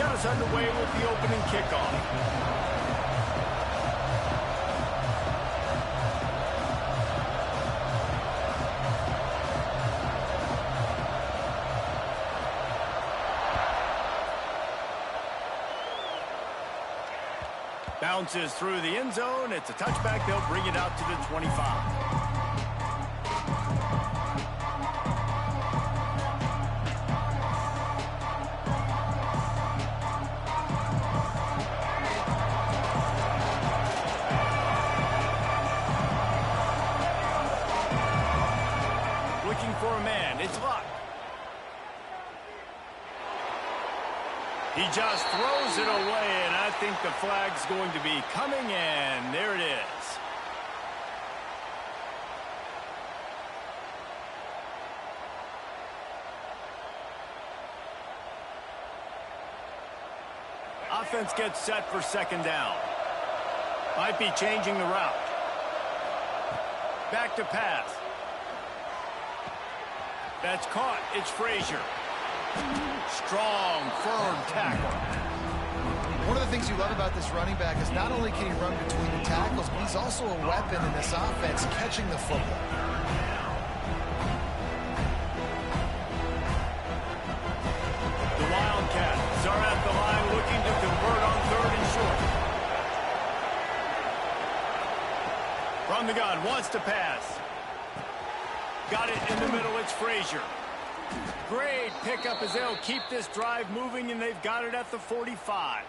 get us underway with the opening kickoff. Bounces through the end zone. It's a touchback. They'll bring it out to the 25. Looking for a man. It's Luck. He just throws it away, and I think the flag's going to be coming, and there it is. Offense gets set for second down. Might be changing the route. Back to pass. That's caught. It's Frazier. Strong, firm tackle. One of the things you love about this running back is not only can he run between the tackles, but he's also a weapon in this offense catching the football. The Wildcats are at the line looking to convert on 3rd and short. From the gun, wants to pass. Got it in the middle, it's Frazier. Great pickup as they'll keep this drive moving, and they've got it at the 45.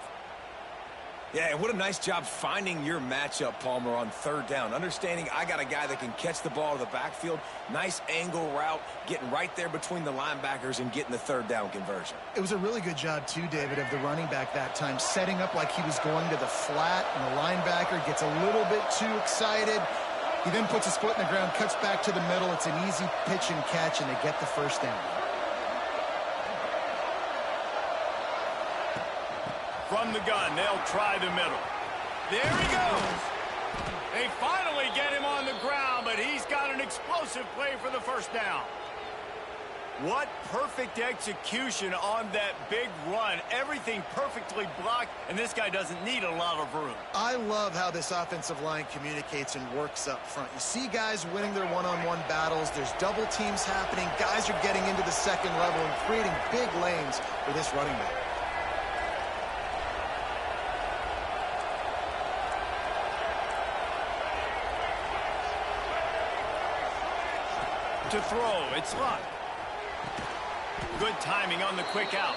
Yeah, what a nice job finding your matchup, Palmer, on 3rd down. Understanding I got a guy that can catch the ball to the backfield. Nice angle route, getting right there between the linebackers and getting the 3rd down conversion. It was a really good job, too, David, of the running back that time, setting up like he was going to the flat, and the linebacker gets a little bit too excited. He then puts his foot in the ground, cuts back to the middle. It's an easy pitch and catch, and they get the 1st down. From the gun, they'll try the middle. There he goes. They finally get him on the ground, but he's got an explosive play for the 1st down. What perfect execution on that big run. Everything perfectly blocked, and this guy doesn't need a lot of room. I love how this offensive line communicates and works up front. You see guys winning their one-on-one battles. There's double teams happening. Guys are getting into the 2nd level and creating big lanes for this running back. To throw, it's Luck. Good timing on the quick out.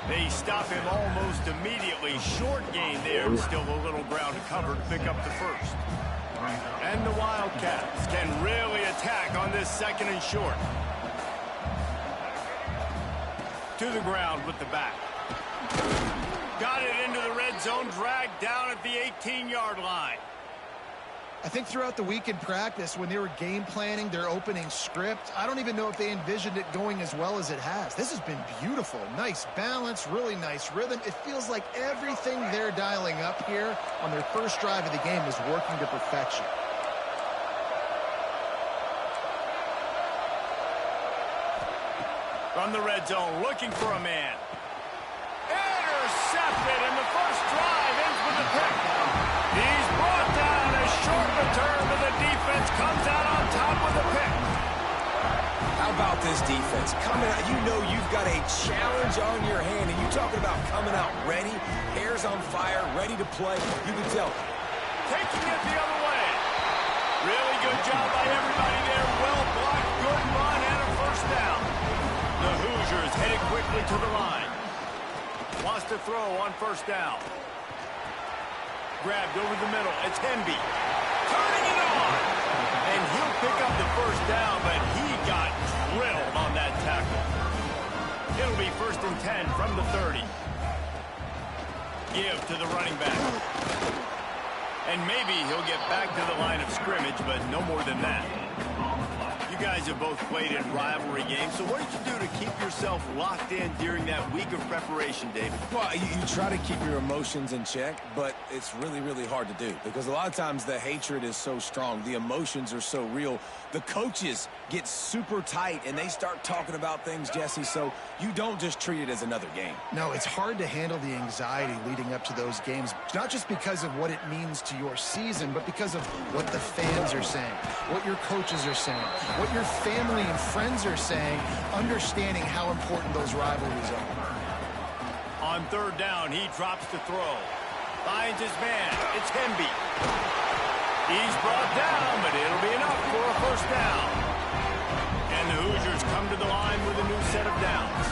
They stop him almost immediately. Short gain there. Still a little ground to cover to pick up the 1st. And the Wildcats can really attack on this 2nd and short. To the ground with the back. Got it into the red zone. Dragged down at the 18-yard line. I think throughout the week in practice, when they were game planning their opening script, I don't even know if they envisioned it going as well as it has. This has been beautiful. Nice balance, really nice rhythm. It feels like everything they're dialing up here on their 1st drive of the game is working to perfection. From the red zone, looking for a man. Intercepted, and the 1st drive ends with a pick. He's brought down. Short return, but the defense comes out on top with a pick. How about this defense? Coming out, you know you've got a challenge on your hand, and you're talking about coming out ready, hair's on fire, ready to play. You can tell. Taking it the other way. Really good job by everybody there. Well blocked, good run, and a 1st down. The Hoosiers headed quickly to the line. Wants to throw on 1st down. Grabbed over the middle. It's Hemby. Turning it on. And he'll pick up the 1st down, but he got drilled on that tackle. It'll be 1st and 10 from the 30. Give to the running back. And maybe he'll get back to the line of scrimmage, but no more than that. You You guys have both played in rivalry games, so what did you do to keep yourself locked in during that week of preparation, David? Well, you try to keep your emotions in check, but it's really, really hard to do because a lot of times the hatred is so strong. The emotions are so real. The coaches get super tight, and they start talking about things, Jesse, so you don't just treat it as another game. No, it's hard to handle the anxiety leading up to those games, not just because of what it means to your season, but because of what the fans are saying, what your coaches are saying, what your family and friends are saying, understanding how important those rivalries are. On third down, he drops to throw. Finds his man. It's Hemby. He's brought down, but it'll be enough for a first down. And the Hoosiers come to the line with a new set of downs.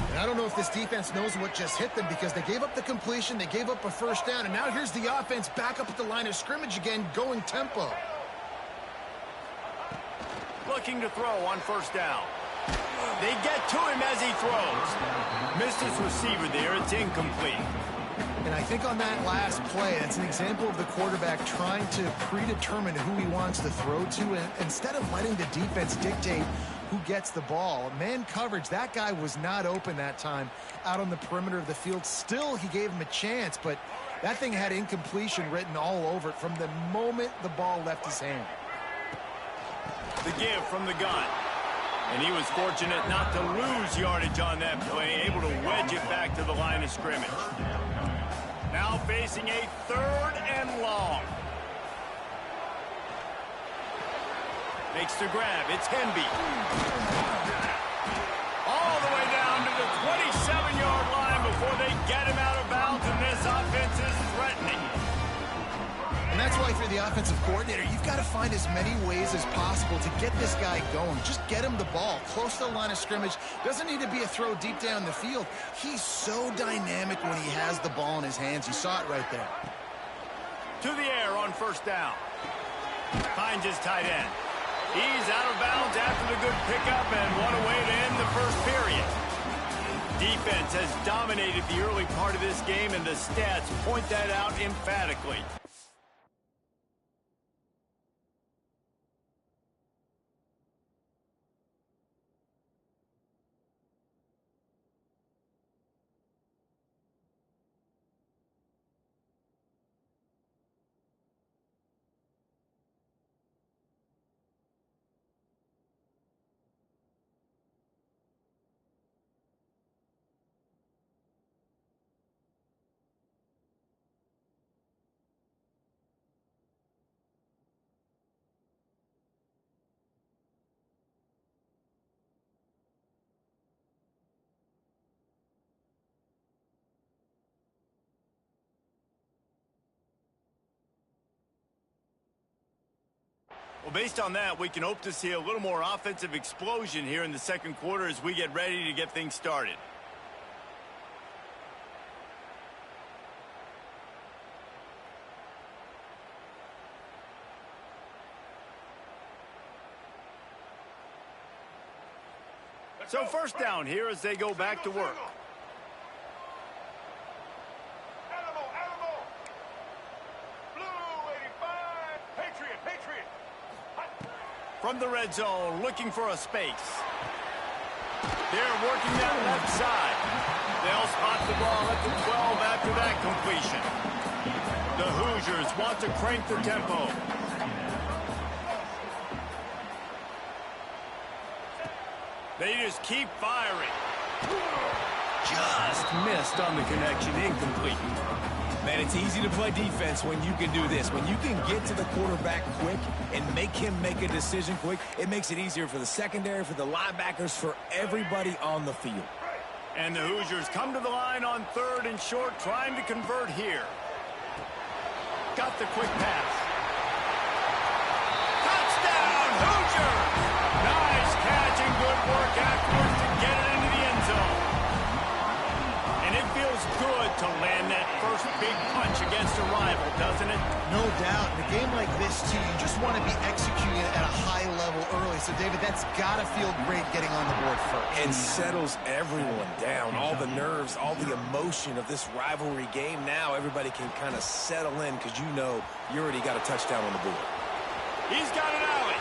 And I don't know if this defense knows what just hit them because they gave up the completion, they gave up a first down, and now here's the offense back up at the line of scrimmage again, going tempo. Looking to throw on first down. They get to him as he throws. Missed his receiver there. It's incomplete. And I think on that last play, that's an example of the quarterback trying to predetermine who he wants to throw to, and instead of letting the defense dictate who gets the ball. Man coverage, that guy was not open that time out on the perimeter of the field. Still, he gave him a chance, but that thing had incompletion written all over it from the moment the ball left his hand. The give from the gun. And he was fortunate not to lose yardage on that play, able to wedge it back to the line of scrimmage. Now facing a third and long. Makes the grab. It's Hemby. All the way down to the 27-yard line before they get him out of bounds, and this offense is threatening. And that's why for the offensive coordinator, you've got to find as many ways as possible to get this guy going. Just get him the ball close to the line of scrimmage. Doesn't need to be a throw deep down the field. He's so dynamic when he has the ball in his hands. You saw it right there. To the air on first down. Finds his tight end. He's out of bounds after the good pickup, and what a way to end the first period. Defense has dominated the early part of this game, and the stats point that out emphatically. Well, based on that, we can hope to see a little more offensive explosion here in the second quarter as we get ready to get things started. So first down here as they go back to work. From the red zone, looking for a space. They're working that left side. They'll spot the ball at the 12 after that completion. The Hoosiers want to crank the tempo. They just keep firing. Just missed on the connection, incomplete. Man, it's easy to play defense when you can do this. When you can get to the quarterback quick and make him make a decision quick, it makes it easier for the secondary, for the linebackers, for everybody on the field. And the Hoosiers come to the line on third and short, trying to convert here. Got the quick pass. Touchdown, Hoosiers! Nice catch and good work afterwards to get it into the end zone. And it feels good to land that first big punch against a rival, doesn't it? No doubt. In a game like this, too, you just want to be executing at a high level early. So, David, that's got to feel great getting on the board first. And settles everyone down. All the nerves, all the emotion of this rivalry game. Now everybody can kind of settle in because you know you already got a touchdown on the board. He's got an alley.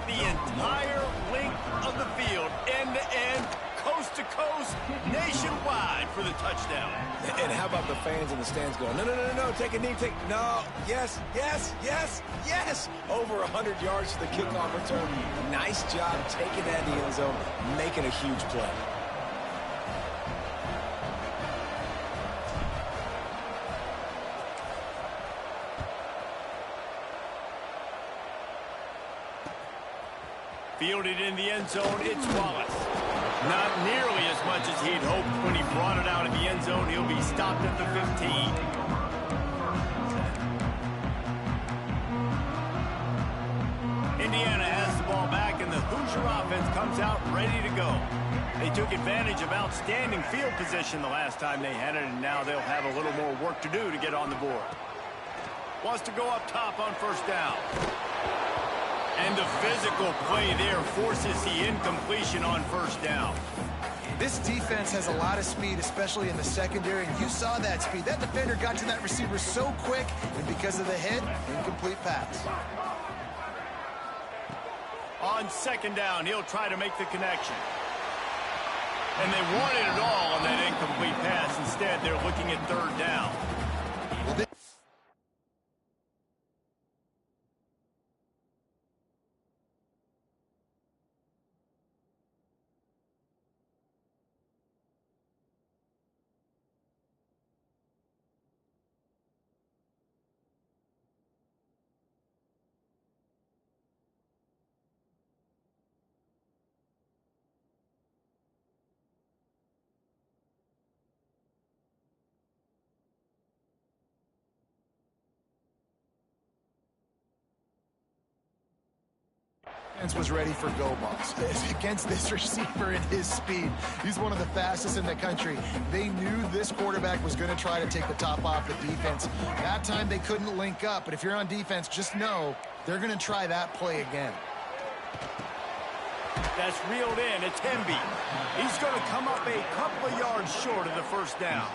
the entire length of the field, end-to-end, coast-to-coast, nationwide for the touchdown. And how about the fans in the stands going, no, no, no, no, take a knee, no, yes, yes, yes, yes. Over 100 yards to the kickoff return. Nice job taking that in the end zone, making a huge play. Fielded in the end zone, it's Wallace. Not nearly as much as he'd hoped when he brought it out of the end zone. He'll be stopped at the 15. Indiana has the ball back, and the Hoosier offense comes out ready to go. They took advantage of outstanding field position the last time they had it, and now they'll have a little more work to do to get on the board. Wants to go up top on first down. And the physical play there forces the incompletion on first down. This defense has a lot of speed, especially in the secondary, and you saw that speed. That defender got to that receiver so quick, and because of the hit, incomplete pass. On second down, he'll try to make the connection. And they wanted it all on that incomplete pass. Instead, they're looking at third down. Was ready for go balls against this receiver and his speed. He's one of the fastest in the country. They knew this quarterback was going to try to take the top off the defense. That time they couldn't link up, but if you're on defense, just know they're going to try that play again. That's reeled in. It's Hemby. He's going to come up a couple of yards short of the first down.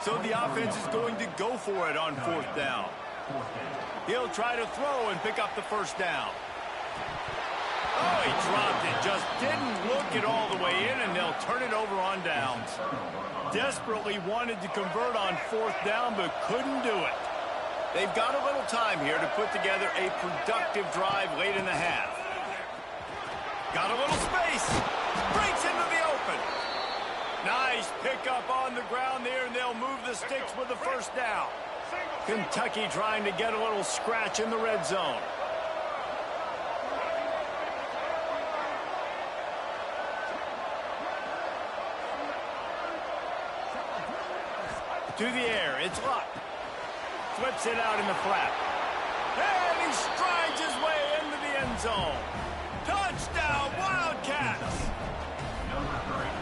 So the offense is going to go for it on fourth down. He'll try to throw and pick up the first down. Oh, he dropped it. Just didn't look it all the way in, and they'll turn it over on downs. Desperately wanted to convert on fourth down, but couldn't do it. They've got a little time here to put together a productive drive late in the half. Got a little space. Breaks into the open. Nice pickup on the ground there, and they'll move the sticks with the first down. Kentucky trying to get a little scratch in the red zone. To the air, it's Luck. Flips it out in the flat. And he strides his way into the end zone. Touchdown, Wildcats!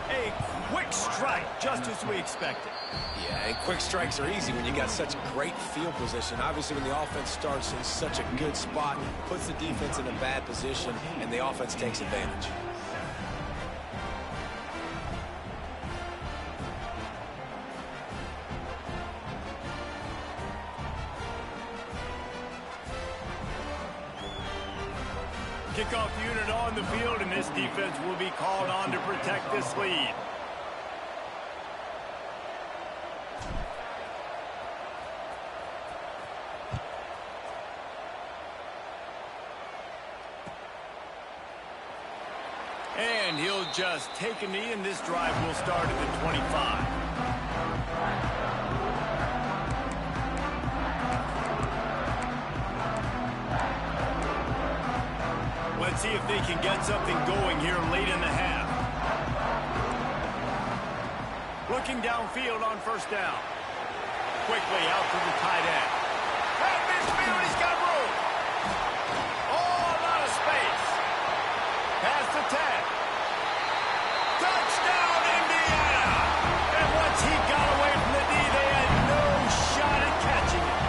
A quick strike, just as we expected. Yeah, and quick strikes are easy when you got such great field position. Obviously, when the offense starts in such a good spot, puts the defense in a bad position, and the offense takes advantage. Kickoff unit on the field, and this defense will be called on to protect this lead. And he'll just take a knee, and this drive will start at the 25. Let's see if they can get something going here late in the half. Looking downfield on first down. Quickly out to the tight end. Hey, midfield, he's got room. Oh, a lot of space. Pass to 10. Touchdown, Indiana! And once he got away from the D, they had no shot at catching it.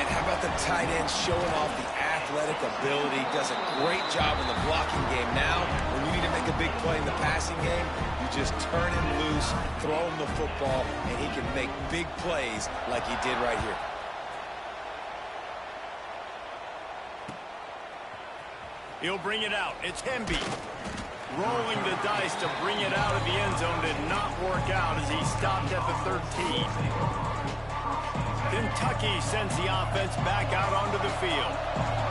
And how about the tight end showing off the athletic ability? Does a great job in the blocking game. Now, when you need to make a big play in the passing game, you just turn him loose, throw him the football, and he can make big plays like he did right here. He'll bring it out. It's Hemby. Rolling the dice to bring it out of the end zone did not work out as he stopped at the 13. Kentucky sends the offense back out onto the field.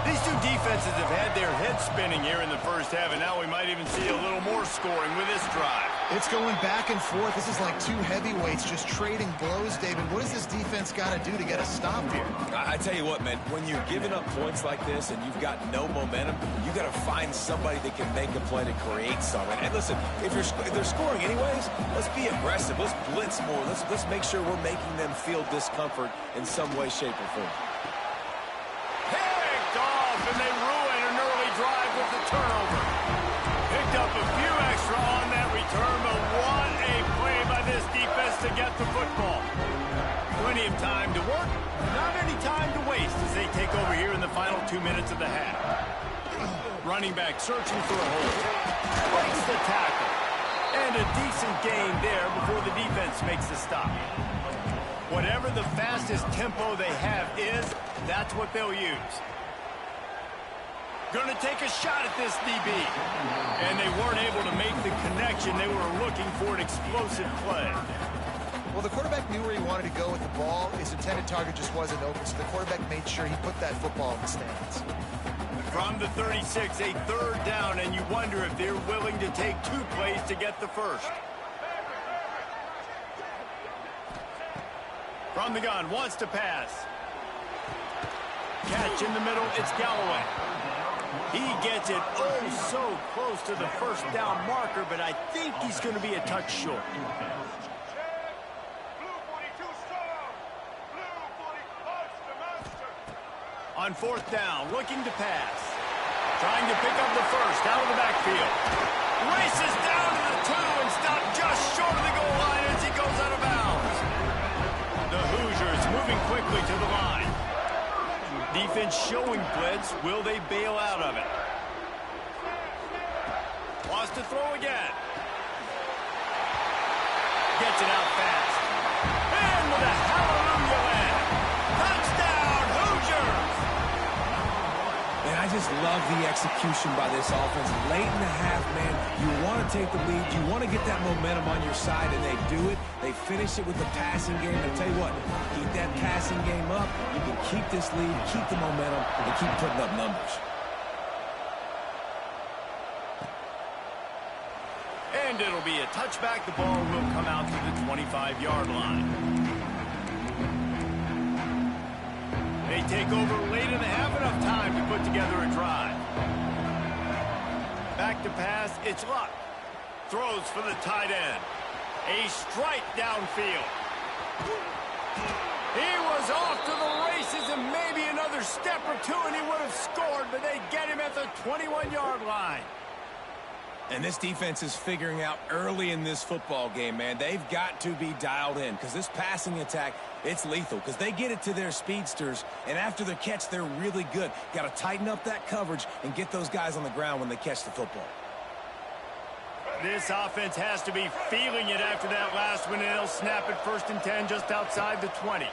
These two defenses have had their heads spinning here in the first half, and now we might even see a little more scoring with this drive. It's going back and forth. This is like two heavyweights just trading blows, David. What does this defense got to do to get a stop here? I tell you what, man, when you're giving up points like this and you've got no momentum, you got to find somebody that can make a play to create something. And listen, if they're scoring anyways, let's be aggressive. Let's blitz more. Let's make sure we're making them feel discomfort in some way, shape, or form. Picked off, and they ruin an early drive with the turnover. Picked up a few extra on that return, but what a play by this defense to get the football. Plenty of time to work, not any time to waste as they take over here in the final 2 minutes of the half. Running back searching for a hole. Breaks the tackle. And a decent gain there before the defense makes the stop. Whatever the fastest tempo they have is, that's what they'll use. Going to take a shot at this DB. And they weren't able to make the connection. They were looking for an explosive play. Well, the quarterback knew where he wanted to go with the ball. His intended target just wasn't open, so the quarterback made sure he put that football in the stands. From the 36, a third down, and you wonder if they're willing to take 2 plays to get the first. From the gun, wants to pass. Catch in the middle, it's Galloway. He gets it oh so close to the first down marker, but I think he's going to be a touch short. On fourth down, looking to pass. Trying to pick up the first out of the backfield. Races down to the 2 and stopped just short of the goal line as he goes out of bounds. The Hoosiers moving quickly to the line. Defense showing blitz. Will they bail out of it? Wants to throw again. Gets it out fast. And with a hallelujah land. Touchdown, Hoosiers! Man, I just love the execution by this offense. Late in the half, man, you want to take the lead. You want to get that momentum on your side, and they do it. They finish it with the passing game. And tell you what, keep that passing game up. You can keep this lead, keep the momentum, and keep putting up numbers. And it'll be a touchback. The ball will come out to the 25-yard line. They take over late in the half, enough time to put together a drive. Back to pass, it's Luck. Throws for the tight end. A strike downfield. He was off to the races and maybe another step or two and he would have scored, but they get him at the 21-yard line. And this defense is figuring out early in this football game, man. They've got to be dialed in because this passing attack, it's lethal because they get it to their speedsters, and after the catch, they're really good. Got to tighten up that coverage and get those guys on the ground when they catch the football. This offense has to be feeling it after that last one, and they'll snap it 1st and 10 just outside the 20.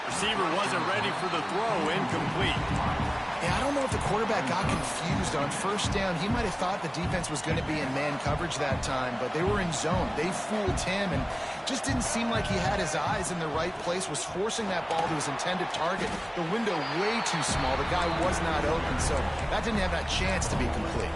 Receiver wasn't ready for the throw, incomplete. Yeah, I don't know if the quarterback got confused on first down. He might have thought the defense was going to be in man coverage that time, but they were in zone. They fooled him and just didn't seem like he had his eyes in the right place, was forcing that ball to his intended target. The window way too small. The guy was not open, so that didn't have that chance to be complete.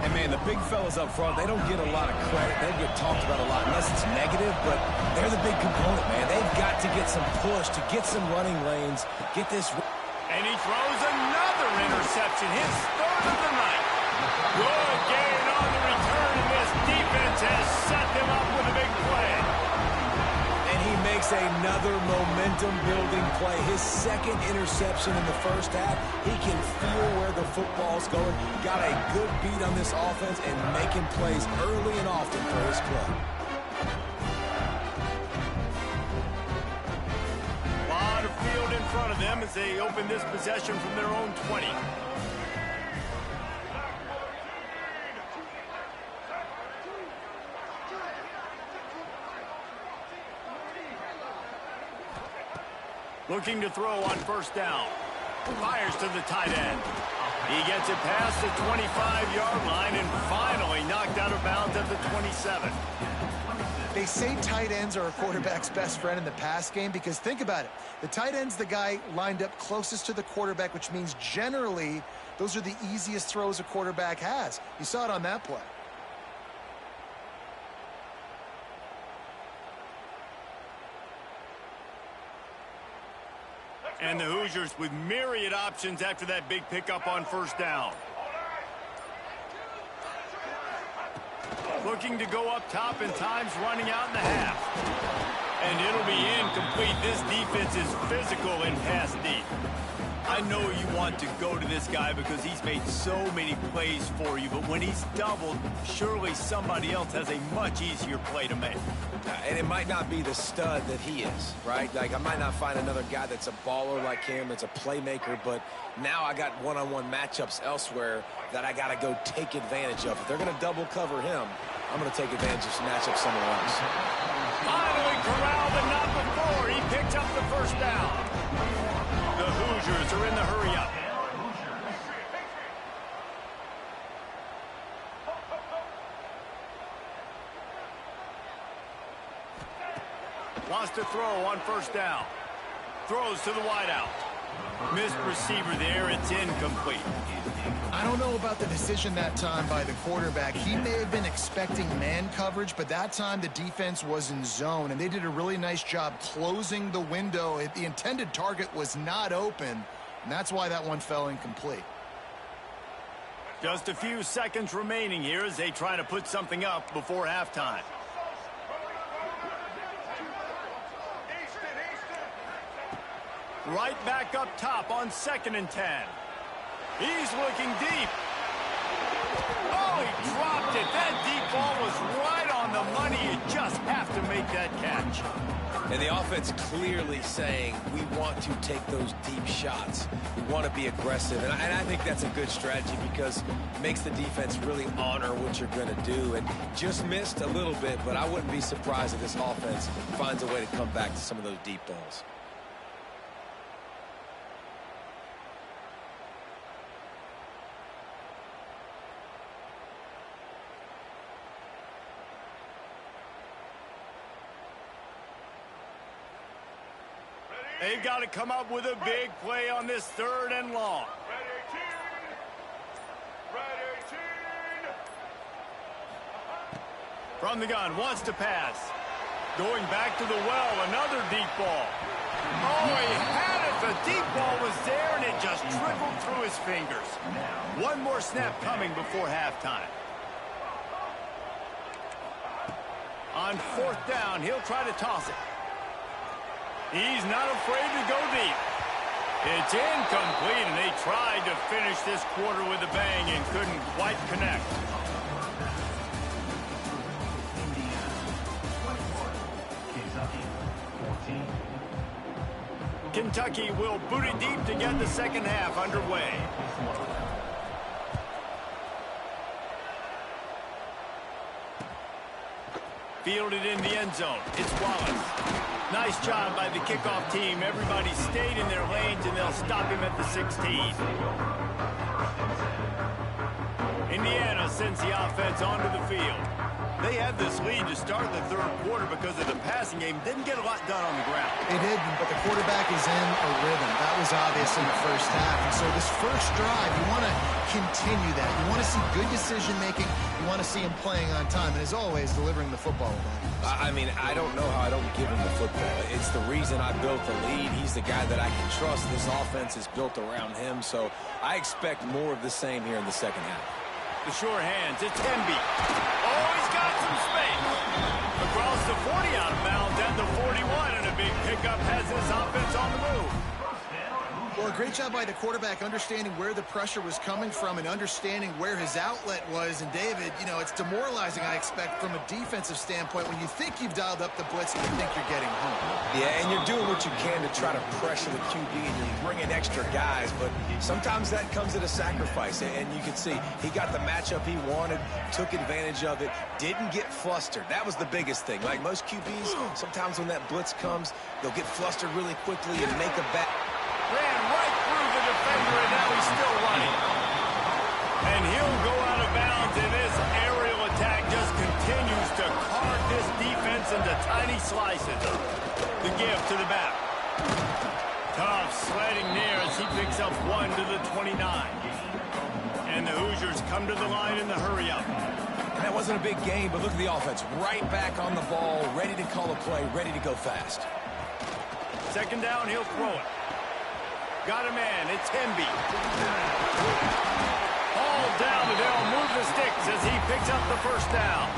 And, man, the big fellas up front, they don't get a lot of credit. They get talked about a lot unless it's negative, but they're the big component, man. They've got to get some push, to get some running lanes, get this... And he throws another interception, his 3rd of the night. Good gain on the return, and this defense has set them up with a big play. And he makes another momentum-building play. His 2nd interception in the first half. He can feel where the football's going. Got a good beat on this offense and making plays early and often for his club. Field in front of them as they open this possession from their own 20. Looking to throw on first down. Fires to the tight end. He gets it past the 25-yard line and finally knocked out of bounds at the 27. They say tight ends are a quarterback's best friend in the pass game because think about it. The tight end's the guy lined up closest to the quarterback, which means generally those are the easiest throws a quarterback has. You saw it on that play. And the Hoosiers with myriad options after that big pickup on first down. Looking to go up top, and time's running out in the half. And it'll be incomplete. This defense is physical and pass deep. I know you want to go to this guy because he's made so many plays for you, but when he's doubled, surely somebody else has a much easier play to make. And it might not be the stud that he is, right? Like, I might not find another guy that's a baller like him, that's a playmaker, but now I got one-on-one matchups elsewhere that I got to go take advantage of. If they're going to double cover him, I'm going to take advantage of some matchups somewhere else. Finally corralled, but not before. He picks up the first down. The Hoosiers are in the hurry-up. Wants to throw on first down. Throws to the wideout. Missed receiver there. It's incomplete. I don't know about the decision that time by the quarterback. He may have been expecting man coverage, but that time the defense was in zone, and they did a really nice job closing the window. The intended target was not open, and that's why that one fell incomplete. Just a few seconds remaining here as they try to put something up before halftime. Right back up top on 2nd and 10. He's looking deep. Oh, he dropped it. That deep ball was right on the money. You just have to make that catch. And the offense clearly saying, we want to take those deep shots. We want to be aggressive. And I think that's a good strategy because it makes the defense really honor what you're going to do. And just missed a little bit, but I wouldn't be surprised if this offense finds a way to come back to some of those deep balls. They've got to come up with a big play on this 3rd and long. From the gun, wants to pass. Going back to the well, another deep ball. Oh, he had it. The deep ball was there, and it just trickled through his fingers. One more snap coming before halftime. On 4th down, he'll try to toss it. He's not afraid to go deep. It's incomplete, and they tried to finish this quarter with a bang and couldn't quite connect. Kentucky will boot it deep to get the second half underway. Fielded in the end zone. It's Wallace. Nice job by the kickoff team. Everybody stayed in their lanes, and they'll stop him at the 16. Indiana sends the offense onto the field. They had this lead to start the 3rd quarter because of the passing game. Didn't get a lot done on the ground. They didn't, but the quarterback is in a rhythm. That was obvious in the first half. And so this first drive, you want to continue that. You want to see good decision-making. You want to see him playing on time. And as always, delivering the football. I mean, I don't know how I don't give him the football. It's the reason I built the lead. He's the guy that I can trust. This offense is built around him. So I expect more of the same here in the second half. The sure hands. It's Hemby. Oh, he's got some space. Across the 40 out of bounds at the 41, and a big pickup has his offense on the move. Well, a great job by the quarterback understanding where the pressure was coming from and understanding where his outlet was. And, David, you know, it's demoralizing, I expect, from a defensive standpoint when you think you've dialed up the blitz and you think you're getting home. Yeah, and you're doing what you can to try to pressure the QB, and you're bringing extra guys. But sometimes that comes at a sacrifice. And you can see he got the matchup he wanted, took advantage of it, didn't get flustered. That was the biggest thing. Like most QBs, sometimes when that blitz comes, they'll get flustered really quickly and make a bad... Ran right through the defender, and now he's still running. And he'll go out of bounds, and this aerial attack just continues to carve this defense into tiny slices. The give to the back. Tough sledding near as he picks up 1 to the 29. And the Hoosiers come to the line in the hurry-up. That wasn't a big game, but look at the offense. Right back on the ball, ready to call a play, ready to go fast. Second down, he'll throw it. Got a man, it's Hemby. All down, and they'll move the sticks as he picks up the first down.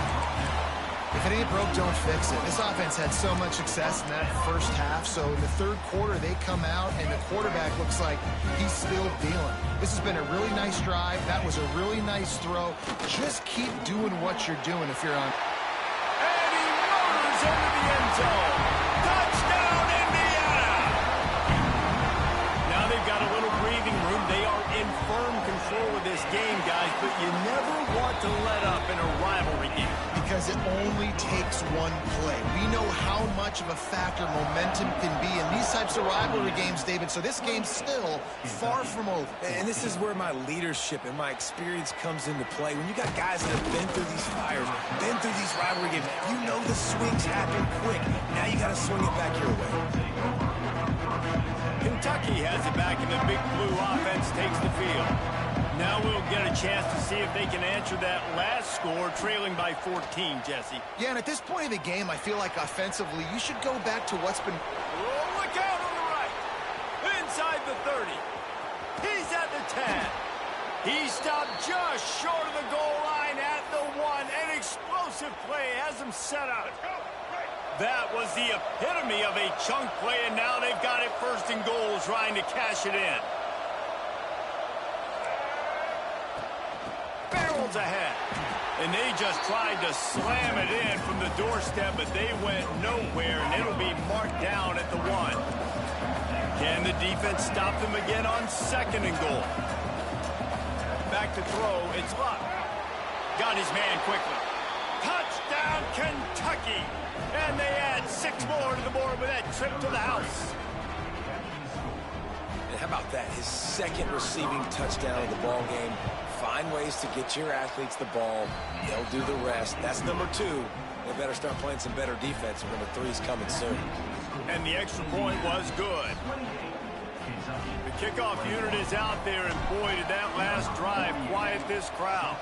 If it ain't broke, don't fix it. This offense had so much success in that first half, so in the third quarter, they come out, and the quarterback looks like he's still dealing. This has been a really nice drive. That was a really nice throw. Just keep doing what you're doing if you're on. And he motors into the end zone. Touchdown, Indiana! Now they've got a little breathing room. They are in firm control of this game, guys, but you never want to let up in a rivalry game. Because it only takes one play. We know how much of a factor momentum can be in these types of rivalry games, David, so this game's still far from over. And this is where my leadership and my experience comes into play. When you got guys that have been through these fires, been through these rivalry games, you know the swings happen quick. Now you got to swing it back your way. Kentucky has it back, and the Big Blue offense takes the field. Now we'll get a chance to see if they can answer that last score, trailing by 14, Jesse. Yeah, and at this point in the game, I feel like offensively, you should go back to what's been... Oh, look out on the right. Inside the 30. He's at the 10. He stopped just short of the goal line at the 1. An explosive play has him set up. That was the epitome of a chunk play, and now they've got it first and goal, trying to cash it in. Barrels ahead. And they just tried to slam it in from the doorstep, but they went nowhere, and it'll be marked down at the 1. Can the defense stop them again on second and goal? Back to throw. It's Luck. Got his man quickly. Touchdown, Kentucky. And they add 6 more to the board with that trip to the house. And how about that? His second receiving touchdown of the ball game. Find ways to get your athletes the ball. They'll do the rest. That's number 2. They better start playing some better defense. Number 3's coming soon. And the extra point was good. The kickoff unit is out there, and boy, did that last drive quiet this crowd.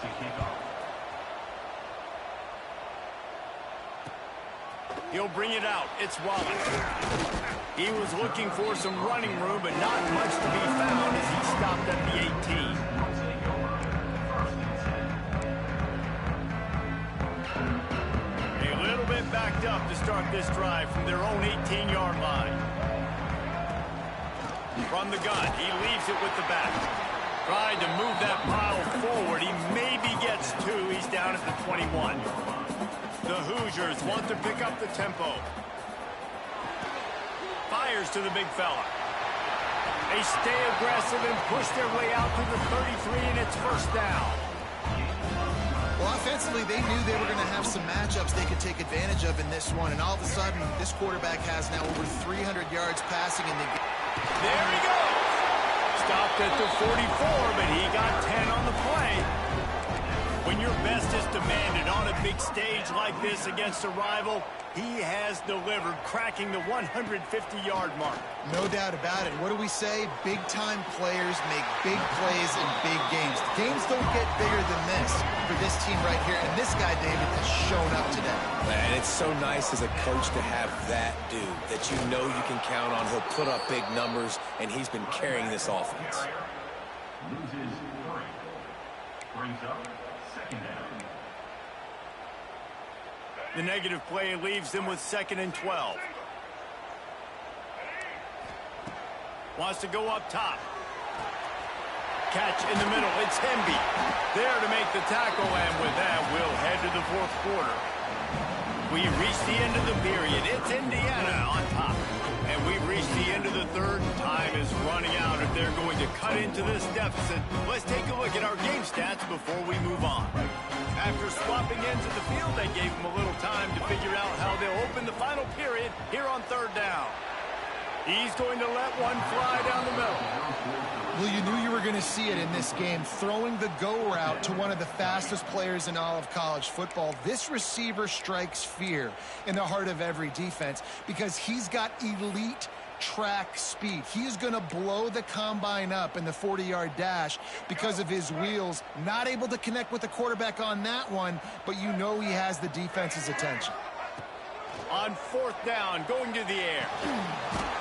He'll bring it out. It's Wallace. He was looking for some running room, but not much to be found as he stopped at the 18. A little bit backed up to start this drive from their own 18-yard line. From the gun, he leaves it with the back. Tried to move that pile forward. He maybe gets 2. He's down at the 21. The Hoosiers want to pick up the tempo. Fires to the big fella. They stay aggressive and push their way out to the 33, and it's first down. Well, offensively, they knew they were going to have some matchups they could take advantage of in this one, and all of a sudden, this quarterback has now over 300 yards passing in the game. There he goes. Stopped at the 44, but he got 10 on the play. When your best is demanded on a big stage like this against a rival, he has delivered, cracking the 150-yard mark. No doubt about it. What do we say? Big-time players make big plays in big games. Games don't get bigger than this for this team right here, and this guy, David, has shown up today. And it's so nice as a coach to have that dude that you know you can count on. He'll put up big numbers, and he's been carrying this offense. Brings up second down. The negative play leaves them with 2nd and 12. Wants to go up top. Catch in the middle. It's Hemby. There to make the tackle, and with that, we'll head to the 4th quarter. We reach the end of the period. It's Indiana on top. And we've reached the end of the 3rd. Time is running out if they're going to cut into this deficit. Let's take a look at our game stats before we move on. After swapping ends of the field, they gave them a little time to figure out how they'll open the final period here on 3rd down. He's going to let one fly down the middle. Well, you knew you were going to see it in this game. Throwing the go route to one of the fastest players in all of college football. This receiver strikes fear in the heart of every defense because he's got elite track speed. He is going to blow the combine up in the 40-yard dash because of his wheels. Not able to connect with the quarterback on that one, but you know he has the defense's attention. On fourth down, going to the air.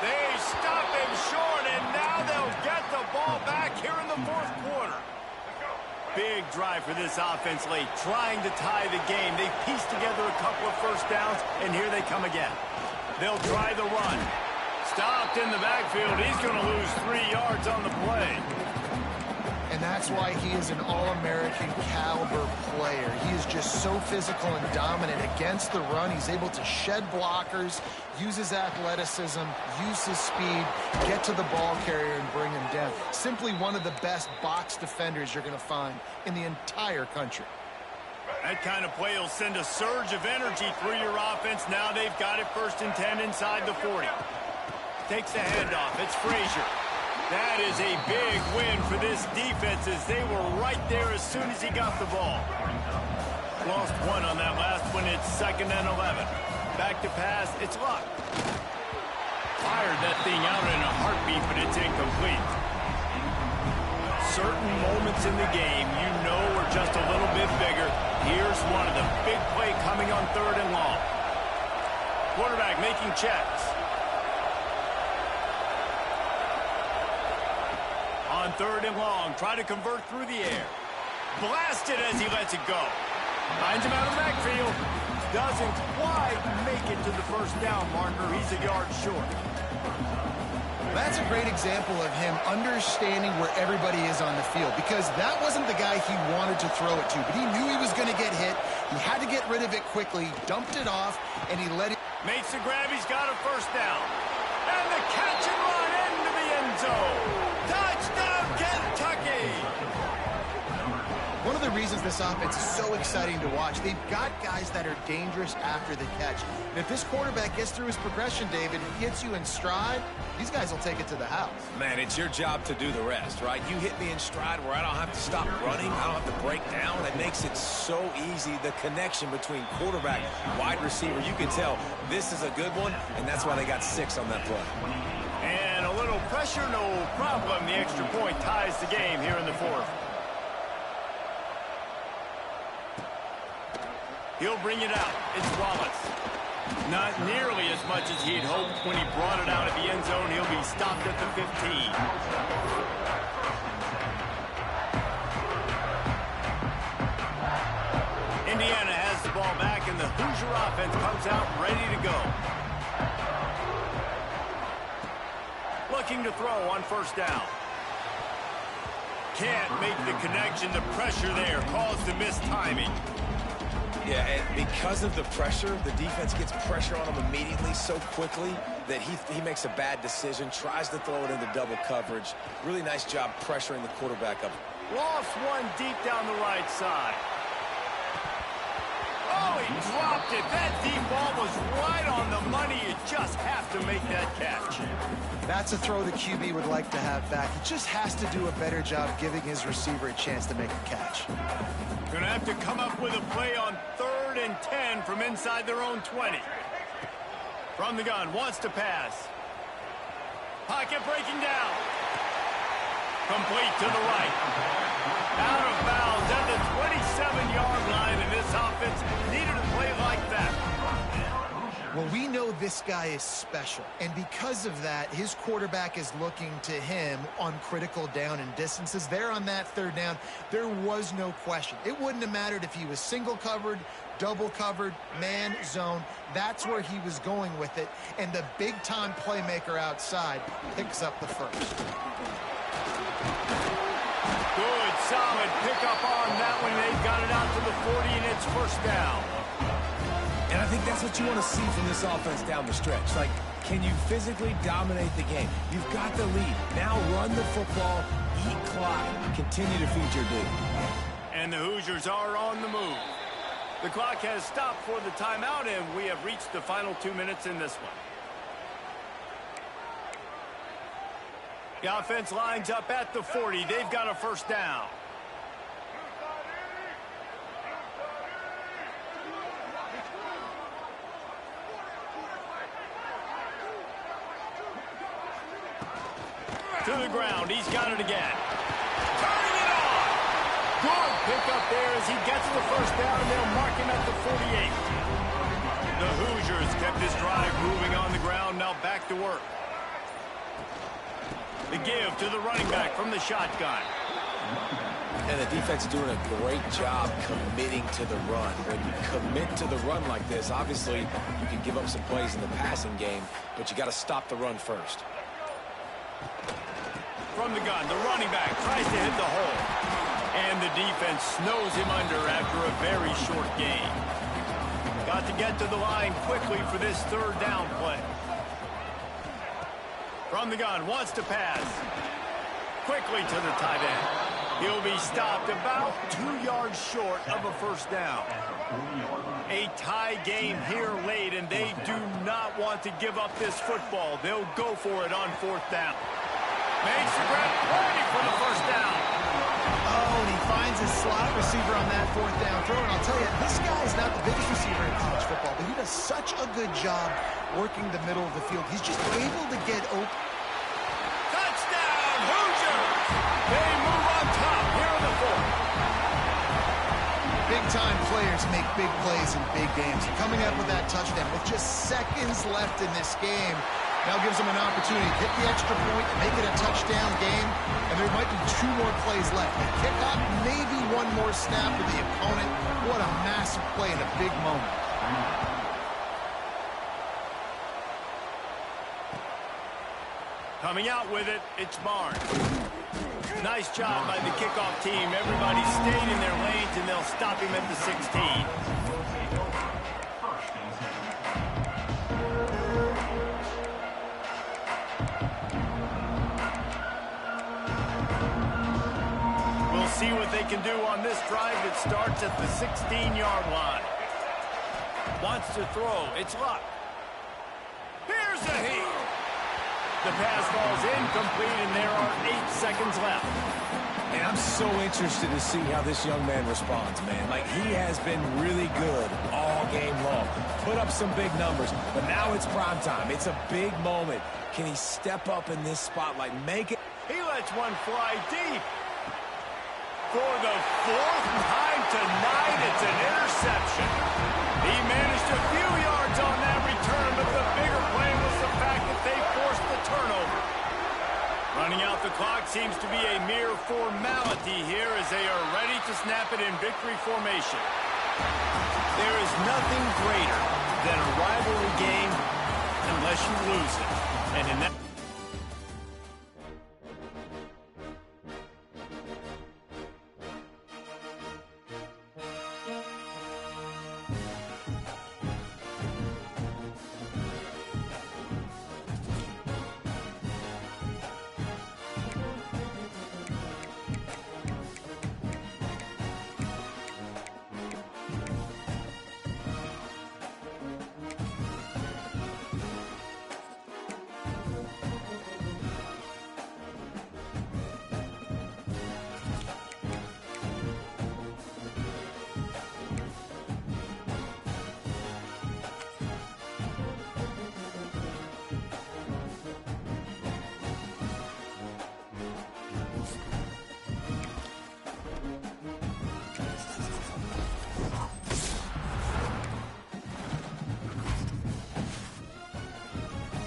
They stop him short, and now they'll get the ball back here in the fourth quarter. Big drive for this offense late, trying to tie the game. They pieced together a couple of first downs, and here they come again. They'll try the run. Stopped in the backfield. He's going to lose 3 yards on the play. And that's why he is an all-American caliber player. He is just so physical and dominant against the run. He's able to shed blockers, use his athleticism, use his speed, get to the ball carrier and bring him down. Simply one of the best box defenders you're going to find in the entire country. That kind of play will send a surge of energy through your offense. Now they've got it 1st and 10 inside the 40. Takes the handoff. It's Frazier. That is a big win for this defense as they were right there as soon as he got the ball. Lost one on that last one. It's 2nd and 11. Back to pass. It's Luck. Fired that thing out in a heartbeat, but it's incomplete. Certain moments in the game you know are just a little bit bigger. Here's one of the big play coming on 3rd and long. Quarterback making checks. On 3rd and long, try to convert through the air. Blasted as he lets it go. Finds him out of the backfield. Doesn't quite make it to the 1st down marker. He's a yard short. That's a great example of him understanding where everybody is on the field because that wasn't the guy he wanted to throw it to, but he knew he was going to get hit. He had to get rid of it quickly, dumped it off, and he let it. Makes the grab. He's got a 1st down. And the catch and run into the end zone. Touchdown, Kentucky! One of the reasons this offense is so exciting to watch, they've got guys that are dangerous after the catch. And if this quarterback gets through his progression, David, gets you in stride, these guys will take it to the house. Man, it's your job to do the rest, right? You hit me in stride where I don't have to stop running. I don't have to break down. It makes it so easy. The connection between quarterback, wide receiver, you can tell this is a good one, and that's why they got 6 on that play. And a little pressure, no problem. The extra point ties the game here in the 4th. He'll bring it out. It's Wallace. Not nearly as much as he'd hoped when he brought it out at the end zone. He'll be stopped at the 15. Indiana has the ball back, and the Hoosier offense comes out ready to go. Looking to throw on 1st down. Can't make the connection. The pressure there caused the missed timing. Yeah, and because of the pressure, the defense gets pressure on him immediately so quickly that he makes a bad decision, tries to throw it into double coverage. Really nice job pressuring the quarterback up. Lost one deep down the right side. Oh, he dropped it. That deep ball was right on the money. You just have to make that catch. That's a throw the QB would like to have back. He just has to do a better job giving his receiver a chance to make a catch. Going to have to come up with a play on 3rd and 10 from inside their own 20. From the gun, wants to pass. Pocket breaking down. Complete to the right. Out of bounds at the 27-yard line, and this offense needed a play like that. Well, we know this guy is special, and because of that, his quarterback is looking to him on critical down and distances. There on that 3rd down, there was no question. It wouldn't have mattered if he was single covered, double covered, man, zone. That's where he was going with it, and the big-time playmaker outside picks up the 1st. Good, solid pickup on that one. They've got it out to the 40, and it's 1st down. And I think that's what you want to see from this offense down the stretch. Like, can you physically dominate the game? You've got the lead. Now run the football, eat clock, continue to feed your dude. And the Hoosiers are on the move. The clock has stopped for the timeout, and we have reached the final 2 minutes in this one. The offense lines up at the 40. They've got a first down. To the ground. He's got it again. Turning it on. Good pickup there as he gets the first down, and they'll mark him at the 48. The Hoosiers kept this drive moving on the ground. Now back to work. The give to the running back from the shotgun. And the defense is doing a great job committing to the run. When you commit to the run like this, obviously you can give up some plays in the passing game, but you got to stop the run first. From the gun, the running back tries to hit the hole. And the defense snows him under after a very short gain. Got to get to the line quickly for this third down play. From the gun, wants to pass. Quickly to the tight end. He'll be stopped about 2 yards short of a first down. A tie game here late, and they do not want to give up this football. They'll go for it on fourth down. Makes the grab, ready for the first down. Oh, and he finds his slot receiver on that fourth down throw. And I'll tell you, this guy is not the biggest receiver in college football, but he does such a good job working the middle of the field. He's just able to get open. Touchdown, Hoosiers! They move on top here in the fourth. Big-time players make big plays in big games. Coming up with that touchdown with just seconds left in this game now gives them an opportunity to hit the extra point, make it a touchdown game, and there might be 2 more plays left. The kickoff, maybe 1 more snap for the opponent. What a massive play in a big moment. Coming out with it, it's Barnes. Nice job by the kickoff team. Everybody stayed in their lanes, and they'll stop him at the 16. See what they can do on this drive that starts at the 16-yard line. Wants to throw. It's Luck. Here's a heat. The pass falls incomplete, and there are 8 seconds left. And I'm so interested to see how this young man responds, man. Like, he has been really good all game long. Put up some big numbers, but now it's prime time. It's a big moment. Can he step up in this spotlight, make it? He lets one fly deep. For the 4th time tonight, it's an interception. He managed a few yards on that return, but the bigger play was the fact that they forced the turnover. Running out the clock seems to be a mere formality here as they are ready to snap it in victory formation. There is nothing greater than a rivalry game unless you lose it. And in that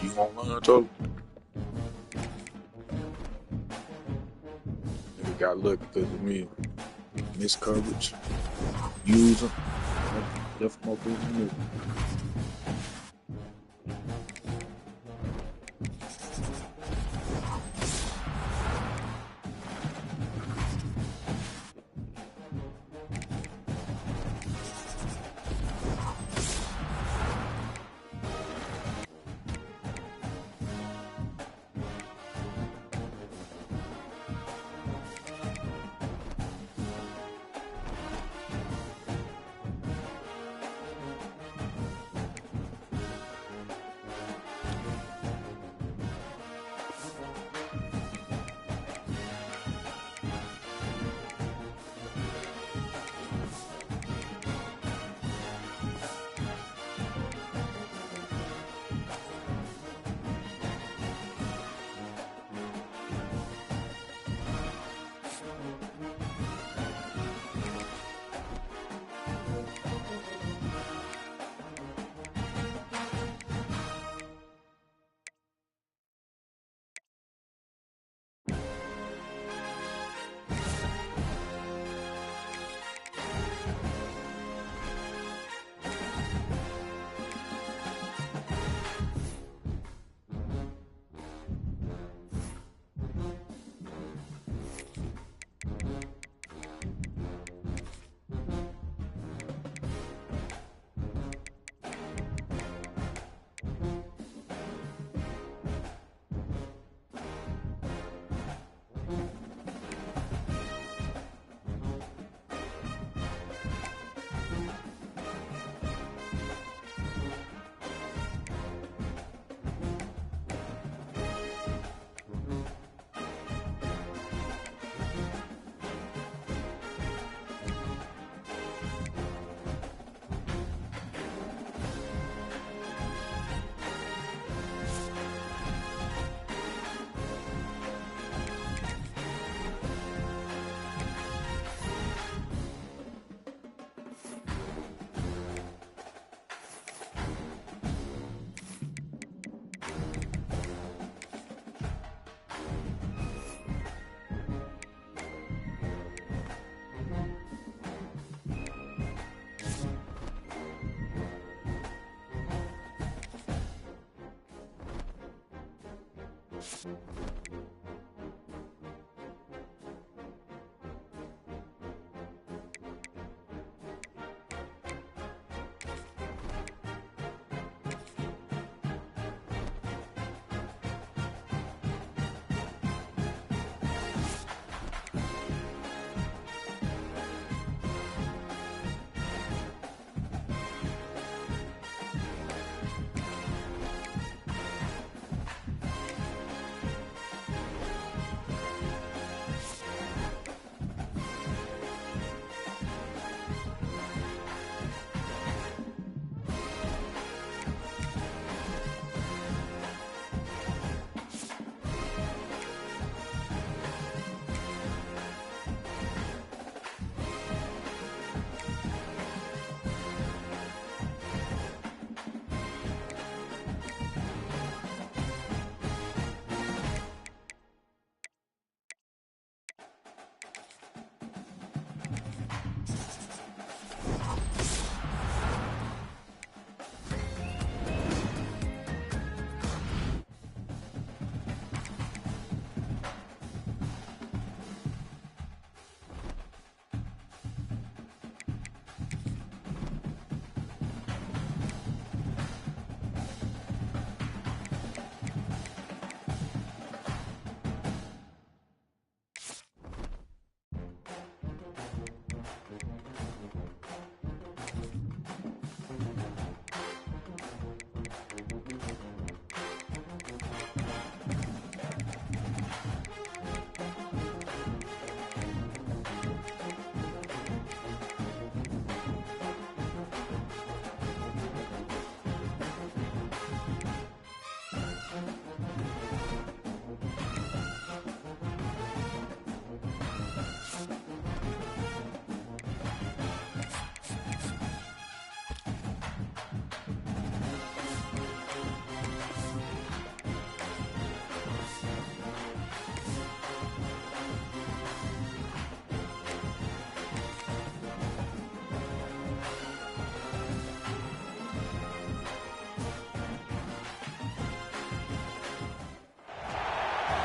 You gonna learn, Toby? Nigga got lucky because of me. Miss coverage. Use them. Left more people than me.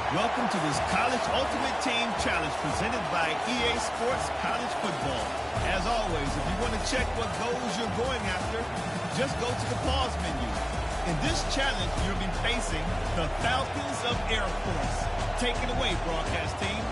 Welcome to this College Ultimate Team Challenge presented by EA Sports College Football. As always, if you want to check what goals you're going after, just go to the pause menu. In this challenge, you'll be facing the Falcons of Air Force. Take it away, broadcast team.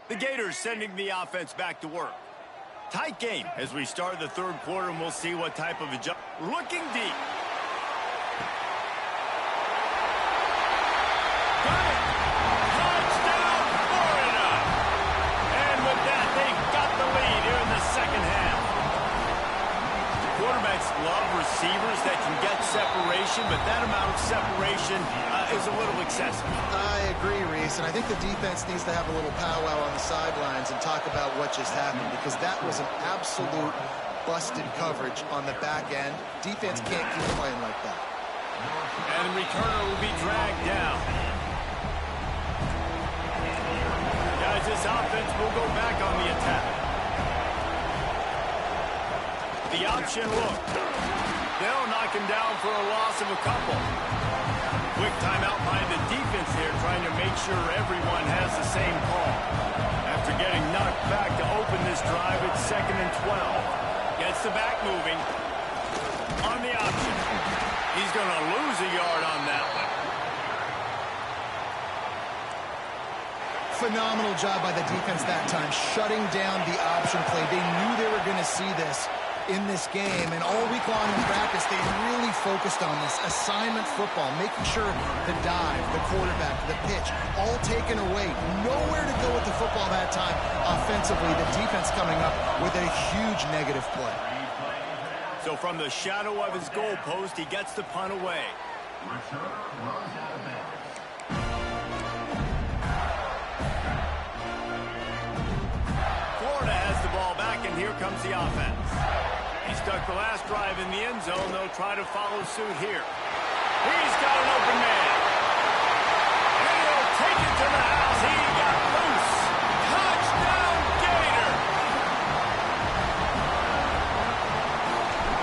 The Gators sending the offense back to work. Tight game as we start the third quarter, and we'll see what type of adjustment. Looking deep. Got it. Touchdown, Florida. And with that, they've got the lead here in the second half. Quarterbacks love receivers that can get separation, but that amount of separation is a little excessive. I agree, Reese, and I think the defense needs to have a little powwow on the sidelines and talk about what just happened, because that was an absolute busted coverage on the back end. Defense can't keep playing like that. And the returner will be dragged down. Guys, this offense will go back on the attack. The option look. They'll knock him down for a loss of a couple. Quick timeout by the defense here, trying to make sure everyone has the same call. After getting knocked back to open this drive, it's 2nd and 12. Gets the back moving. On the option. He's going to lose a yard on that one. Phenomenal job by the defense that time, shutting down the option play. They knew they were going to see this in this game, and all week long in practice, they really focused on this assignment football, making sure the dive, the quarterback, the pitch, all taken away. Nowhere to go with the football that time. Offensively, the defense coming up with a huge negative play. So from the shadow of his goal post, he gets the punt away. Returner runs out of bounds. comes the offense. He stuck the last drive in the end zone. They'll try to follow suit here. He's got an open man. And he'll take it to the house. He got loose. Touchdown, Gator!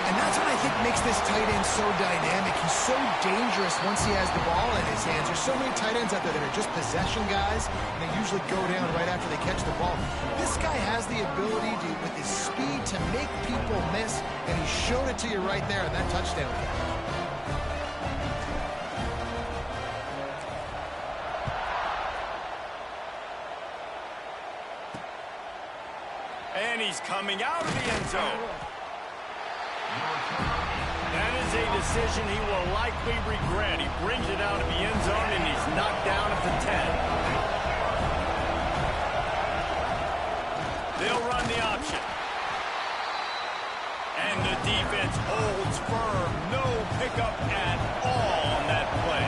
And that's what I think makes this tight end so dynamic. He's so dangerous once he has the ball in his hands. There's so many tight ends out there that are just possession guys, and they usually go down right after they catch the ball. This guy has the ability to, with his speed, to make people miss, and he showed it to you right there in that touchdown catch. And he's coming out of the end zone. That is a decision he will likely regret. He brings it out of the end zone, and he's knocked down at the 10. They'll run the option. And the defense holds firm. No pickup at all on that play.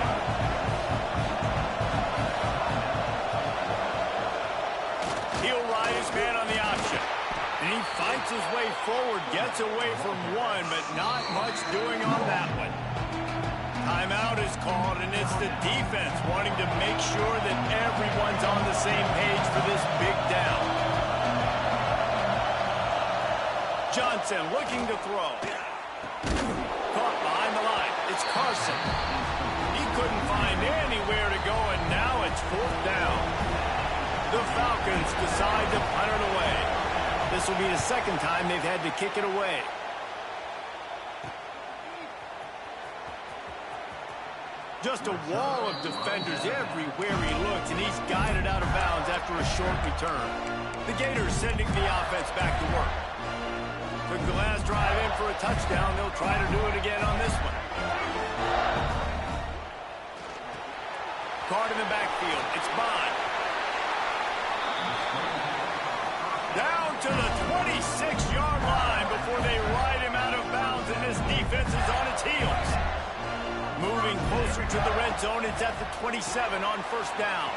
He'll ride his man on the option. And he fights his way forward, gets away from one, but not much doing on that one. Timeout is called, and it's the defense wanting to make sure that everyone's on the same page for this big down. Johnson looking to throw. Caught behind the line. It's Carson. He couldn't find anywhere to go, and now it's 4th down. The Falcons decide to punt it away. This will be the second time they've had to kick it away. Just a wall of defenders everywhere he looks, and he's guided out of bounds after a short return. The Gators sending the offense back to work. Took the last drive in for a touchdown. They'll try to do it again on this one. Card in the backfield. It's Bond. Down to the 26-yard line before they ride him out of bounds, and this defense is on its heels. Moving closer to the red zone, it's at the 27 on 1st down.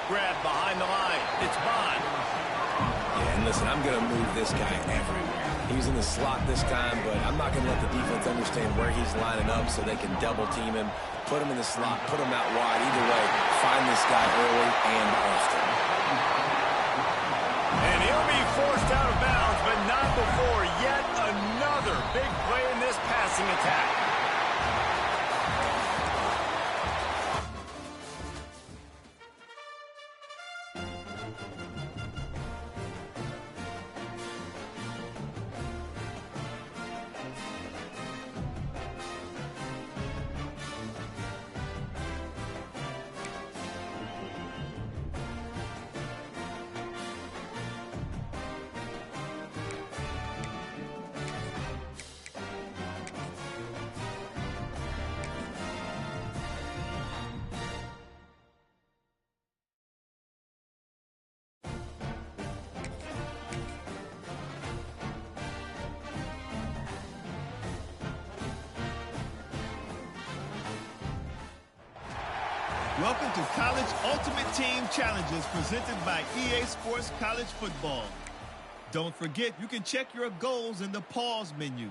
Grab behind the line. It's Bond. Yeah, and listen, I'm going to move this guy everywhere. He's in the slot this time, but I'm not going to let the defense understand where he's lining up so they can double team him, put him in the slot, put him out wide. Either way, find this guy early and often. And he'll be forced out of bounds, but not before yet another big play in this passing attack. Welcome to College Ultimate Team Challenges presented by EA Sports College Football. Don't forget, you can check your goals in the pause menu.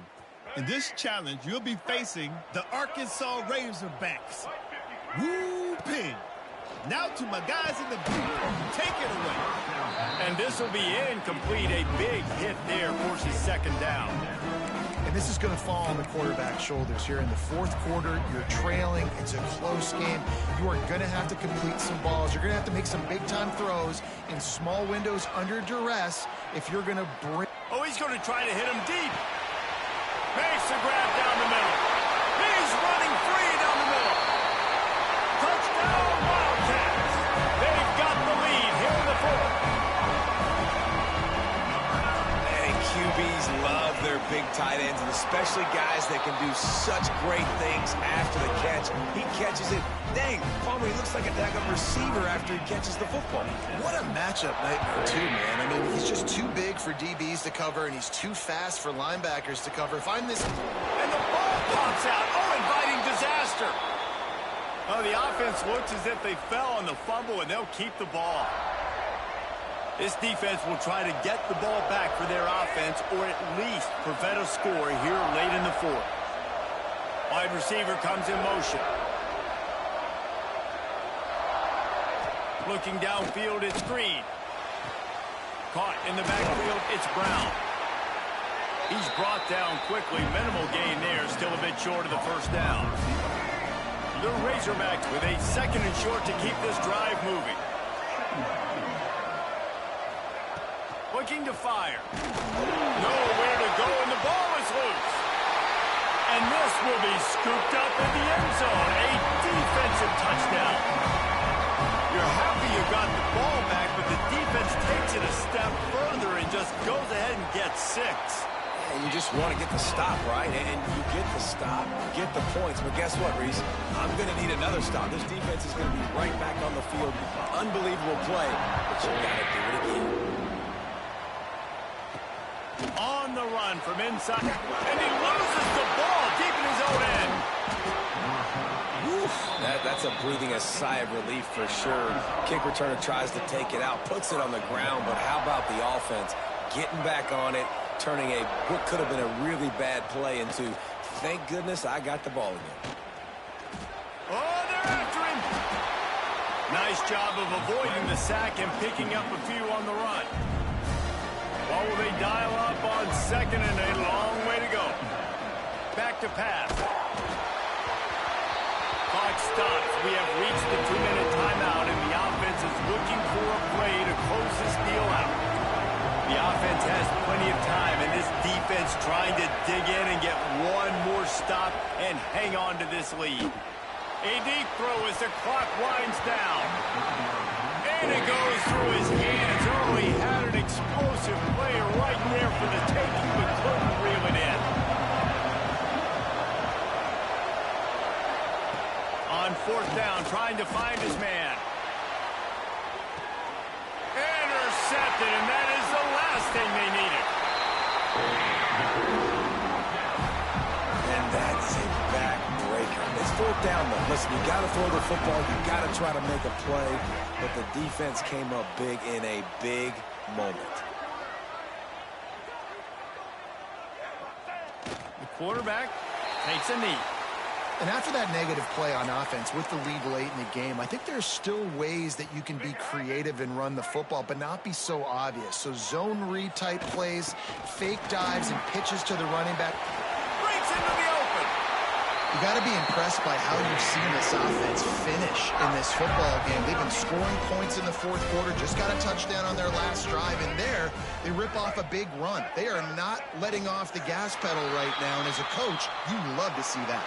In this challenge, you'll be facing the Arkansas Razorbacks. Woo-ping! Now to my guys in the booth. Take it away. And this will be incomplete. A big hit there forces 2nd down. And this is going to fall on the quarterback's shoulders here in the 4th quarter. You're trailing. It's a close game. You are going to have to complete some balls. You're going to have to make some big-time throws in small windows under duress if you're going to bring... Oh, he's going to try to hit him deep. Makes the grab down the middle. He's running free down the middle. Touchdown, Wildcats. They've got the lead here in the 4th. QBs love their big tight ends, and especially guys that can do such great things after the catch. He catches it. Dang, Palmer, he looks like a daggum receiver after he catches the football. What a matchup nightmare, too, man. I mean, he's just too big for DBs to cover, and he's too fast for linebackers to cover. Find this... And the ball pops out. Oh, inviting disaster. Oh, the offense looks as if they fell on the fumble, and they'll keep the ball. This defense will try to get the ball back for their offense or at least prevent a score here late in the fourth. Wide receiver comes in motion. Looking downfield, it's Green. Caught in the backfield, it's Brown. He's brought down quickly. Minimal gain there, still a bit short of the first down. The Razorbacks with a 2nd and short to keep this drive moving. Looking to fire. Nowhere to go, and the ball is loose. And this will be scooped up in the end zone. A defensive touchdown. You're happy you got the ball back, but the defense takes it a step further and just goes ahead and gets 6. And you just want to get the stop, right? And you get the stop, you get the points. But guess what, Reese? I'm going to need another stop. This defense is going to be right back on the field. Unbelievable play, but you got to do it again. On the run from inside, and he loses the ball deep in his own end. That's a breathing a sigh of relief for sure. Kick returner tries to take it out, puts it on the ground, but how about the offense getting back on it, turning what could have been a really bad play into, thank goodness I got the ball again. Oh, they're after him. Nice job of avoiding the sack and picking up a few on the run. What will they dial up on 2nd and a long way to go? Back to pass. Clock stops. We have reached the 2-minute timeout, and the offense is looking for a play to close this deal out. The offense has plenty of time, and this defense trying to dig in and get one more stop and hang on to this lead. A deep throw as the clock winds down. And it goes through his hands. Early had an explosive player right there for the taking, but couldn't reel it in. On 4th down, trying to find his man. Intercepted, and that is the last thing they needed. And that's a backbreaker. It's 4th down, though. Listen, you got to throw the football. You got to try to make a play. But the defense came up big in a big moment. The quarterback takes a knee. And after that negative play on offense with the lead late in the game, I think there's still ways that you can be creative and run the football, but not be so obvious. So zone read type plays, fake dives, and pitches to the running back. Breaks into the open. You got to be impressed by how you've seen this offense finish in this football game. They've been scoring points in the 4th quarter, just got a touchdown on their last drive, and there they rip off a big run. They are not letting off the gas pedal right now, and as a coach, you love to see that.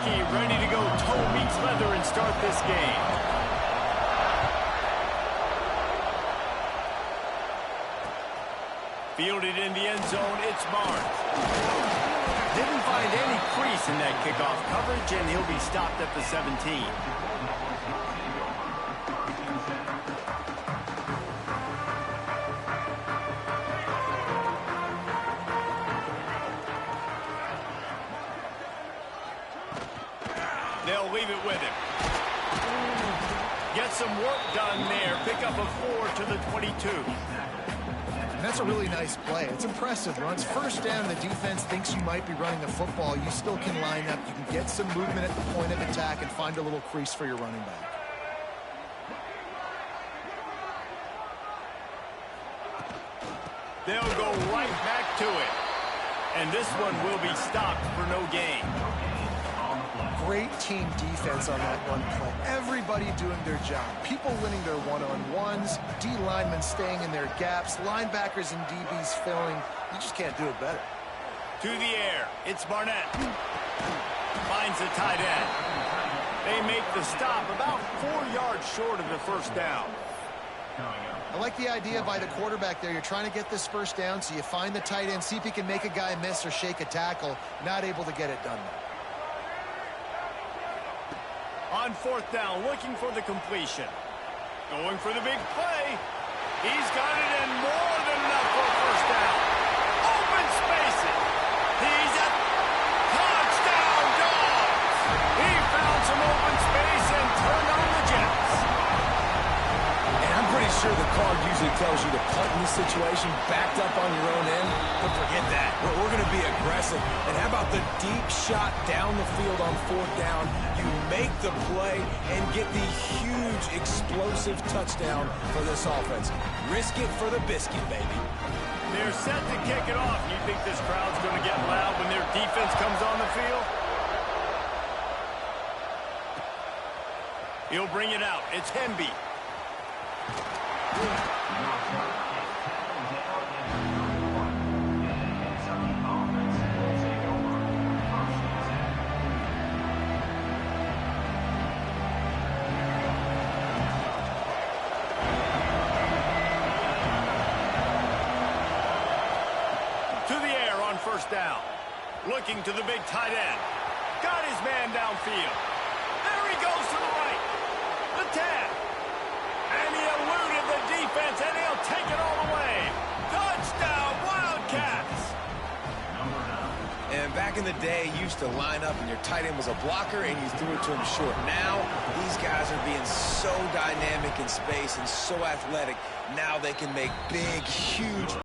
Trubisky ready to go toe meets leather and start this game. Fielded in the end zone, it's Barnes. Didn't find any crease in that kickoff coverage, and he'll be stopped at the 17. They'll leave it with him. Get some work done there. Pick up a 4 to the 22. And that's a really nice play. It's impressive. Runs first down. The defense thinks you might be running the football. You still can line up. You can get some movement at the point of attack and find a little crease for your running back. They'll go right back to it. And this one will be stopped for no gain. Great team defense on that one play. Everybody doing their job. People winning their one-on-ones, D linemen staying in their gaps, linebackers and DBs filling. You just can't do it better. To the air, it's Barnett. Finds the tight end. They make the stop about 4 yards short of the first down. I like the idea by the quarterback there. You're trying to get this first down, so you find the tight end, see if he can make a guy miss or shake a tackle. Not able to get it done there. On fourth down, looking for the completion. Going for the big play. He's got it in more than enough for a first down. Open spaces. He's at touchdown, Dogs. He found some open space and turned on the Jets. And I'm pretty sure the card usually tells you to punt in this situation, backed up on your own end, but forget that. We're going to be aggressive. And how about the deep shot down the field on fourth down? You make the play and get the huge explosive touchdown for this offense. Risk it for the biscuit, baby. They're set to kick it off. You think this crowd's going to get loud when their defense comes on the field? He'll bring it out. It's Hemby. First down. Looking to the big tight end. Got his man downfield. There he goes to the right. The 10. And he eluded the defense, and he'll take it all the way. Touchdown, Wildcats. And back in the day, you used to line up, and your tight end was a blocker, and you threw it to him short. Now, these guys are being so dynamic in space and so athletic. Now they can make big, huge